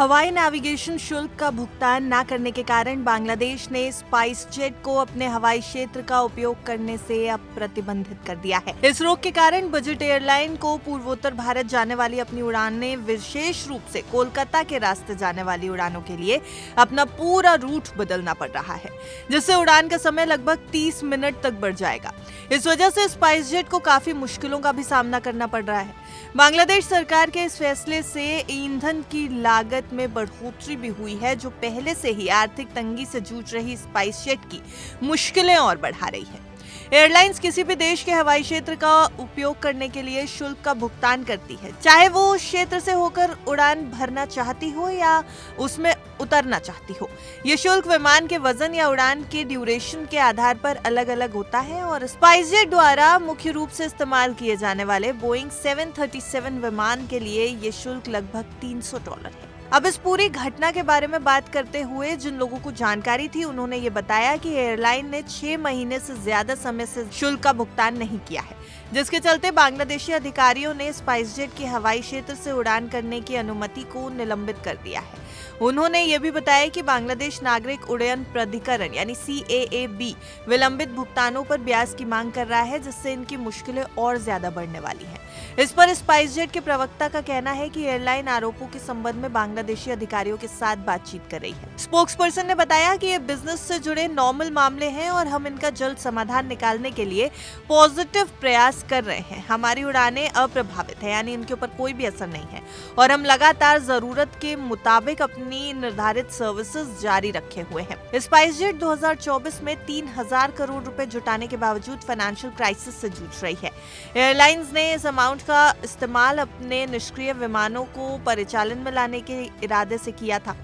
हवाई नेविगेशन शुल्क का भुगतान न करने के कारण बांग्लादेश ने स्पाइस जेट को अपने हवाई क्षेत्र का उपयोग करने से अब प्रतिबंधित कर दिया है। इस रोक के कारण बजट एयरलाइन को पूर्वोत्तर भारत जाने वाली अपनी उड़ानें, विशेष रूप से कोलकाता के रास्ते जाने वाली उड़ानों के लिए अपना पूरा रूट बदलना पड़ रहा है, जिससे उड़ान का समय लगभग 30 मिनट तक बढ़ जाएगा। इस वजह से स्पाइस जेट को काफी मुश्किलों का भी सामना करना पड़ रहा है। बांग्लादेश सरकार के इस फैसले से ईंधन की लागत में बढ़ोतरी भी हुई है, जो पहले से ही आर्थिक तंगी से जूझ रही स्पाइस जेट की मुश्किलें और बढ़ा रही है। एयरलाइंस किसी भी देश के हवाई क्षेत्र का उपयोग करने के लिए शुल्क का भुगतान करती है, चाहे वो उस क्षेत्र से होकर उड़ान भरना चाहती हो या उसमें उतरना चाहती हो। ये शुल्क विमान के वजन या उड़ान के ड्यूरेशन के आधार पर अलग अलग होता है और स्पाइसजेट द्वारा मुख्य रूप से इस्तेमाल किए जाने वाले बोइंग 737 विमान के लिए ये शुल्क लगभग $300 है। अब इस पूरी घटना के बारे में बात करते हुए जिन लोगों को जानकारी थी, उन्होंने ये बताया कि एयरलाइन ने 6 महीने से ज्यादा समय से शुल्क का भुगतान नहीं किया है, जिसके चलते बांग्लादेशी अधिकारियों ने स्पाइसजेट के हवाई क्षेत्र से उड़ान करने की अनुमति को निलंबित कर दिया है। उन्होंने ये भी बताया कि बांग्लादेश नागरिक उड्डयन प्राधिकरण यानी CAAB विलंबित भुगतानों पर ब्याज की मांग कर रहा है, जिससे इनकी मुश्किलें और ज्यादा बढ़ने वाली हैं। इस पर स्पाइसजेट के प्रवक्ता का कहना है कि एयरलाइन आरोपों के संबंध में बांग्लादेशी अधिकारियों के साथ बातचीत कर रही है। स्पोक्सपर्सन ने बताया कि ये बिजनेस से जुड़े नॉर्मल मामले हैं और हम इनका जल्द समाधान निकालने के लिए पॉजिटिव प्रयास कर रहे हैं। हमारी उड़ानें अप्रभावित है, यानी इनके ऊपर कोई भी असर नहीं है और हम लगातार जरूरत के मुताबिक अपनी निर्धारित सर्विसेज जारी रखे हुए हैं। स्पाइसजेट 2024 में 3,000 करोड़ रुपए जुटाने के बावजूद फाइनेंशियल क्राइसिस से जूझ रही है। एयरलाइंस ने इस अमाउंट का इस्तेमाल अपने निष्क्रिय विमानों को परिचालन में लाने के इरादे से किया था,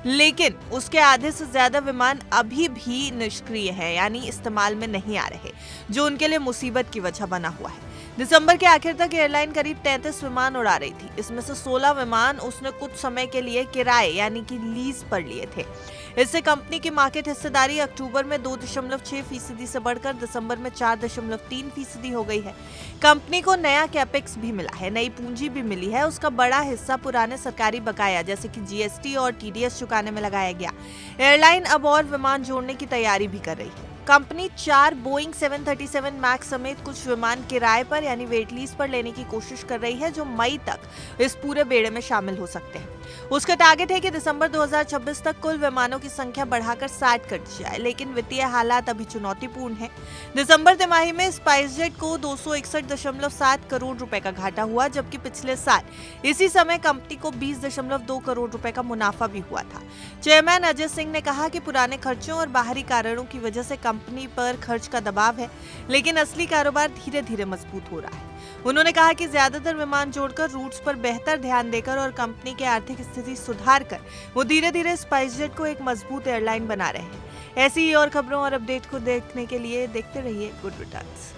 लेकिन उसके आधे से ज्यादा विमान अभी भी निष्क्रिय हैं, यानी इस्तेमाल में नहीं आ रहे, जो उनके लिए मुसीबत की वजह बना हुआ है। दिसंबर के आखिर तक एयरलाइन करीब 33 विमान उड़ा रही थी। इसमें से 16 विमान उसने कुछ समय के लिए किराए यानी कि लीज पर लिए थे। इससे कंपनी की मार्केट हिस्सेदारी अक्टूबर में 2.6% से बढ़कर दिसंबर में 4.3% हो गई है। कंपनी को नया कैपेक्स भी मिला है, नई पूंजी भी मिली है। उसका बड़ा हिस्सा पुराने सरकारी बकाया जैसे कि GST और TDS चुकाने में लगाया गया। एयरलाइन अब और विमान जोड़ने की तैयारी भी कर रही है। कंपनी 4 बोइंग 737 मैक्स समेत कुछ विमान किराए पर यानी वेट लीज पर लेने की कोशिश कर रही है, जो मई तक इस पूरे बेड़े में शामिल हो सकते हैं। उसका टारगेट है कि दिसंबर 2026 तक कुल विमानों की संख्या बढ़ाकर 60 कर दी जाए, लेकिन वित्तीय हालात अभी चुनौतीपूर्ण है। दिसंबर तिमाही में स्पाइसजेट को 261.7 करोड़ रुपए का घाटा हुआ, जबकि पिछले साल इसी समय कंपनी को 20.2 करोड़ रुपए का मुनाफा भी हुआ था। चेयरमैन अजय सिंह ने कहा कि पुराने खर्चों और बाहरी कारणों की वजह से कंपनी पर खर्च का दबाव है, लेकिन असली कारोबार धीरे धीरे मजबूत हो रहा है। उन्होंने कहा कि ज्यादातर विमान जोड़कर रूट्स पर बेहतर ध्यान देकर और कंपनी की आर्थिक स्थिति सुधार कर वो धीरे धीरे स्पाइसजेट को एक मजबूत एयरलाइन बना रहे हैं। ऐसी ही और खबरों और अपडेट को देखने के लिए देखते रहिए गुड रिटर्न्स।